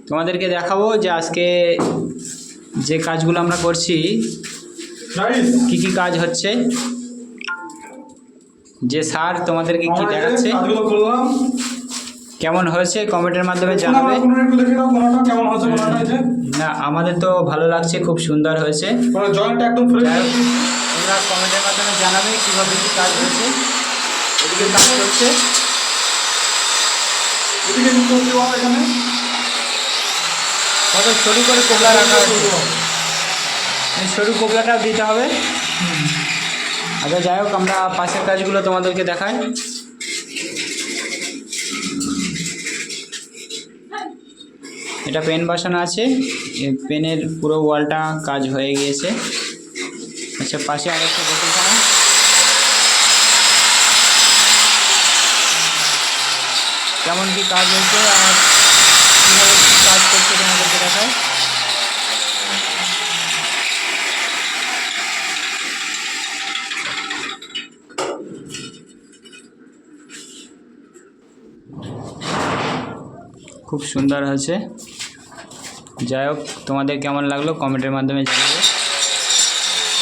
তোমাদেরকে দেখাবো যে আজকে যে কাজগুলো আমরা করছি কি কি কাজ হচ্ছে, যে স্যার তোমাদেরকে কি দেখাচ্ছে, কেমন হয়েছে কমেন্টের মাধ্যমে জানাবে। না আমাদের তো ভালো লাগছে, খুব সুন্দর হয়েছে। তোমরা কমেন্টের মাধ্যমে জানাবে কীভাবে কি কাজ হয়েছে। এদিকে কাজ করছে, কত সরু করে কোবলা রাখা হচ্ছে, সরু কোবলাটাও দিতে হবে। আচ্ছা যাই হোক, আমরা পাশের কাজগুলো তোমাদেরকে দেখাই। এটা পেন বসানো আছে, পেনের পুরো ওয়ালটা কাজ হয়ে গিয়েছে। আচ্ছা পাশে আরেকটা বসেছে না, কেমন কি কাজ হয়েছে আর কীভাবে কী কাজ করছে তোমাদেরকে দেখায়। খুব সুন্দর হয়েছে। যাই হোক, তোমাদের কেমন লাগলো কমেন্টের মাধ্যমে জানাবে।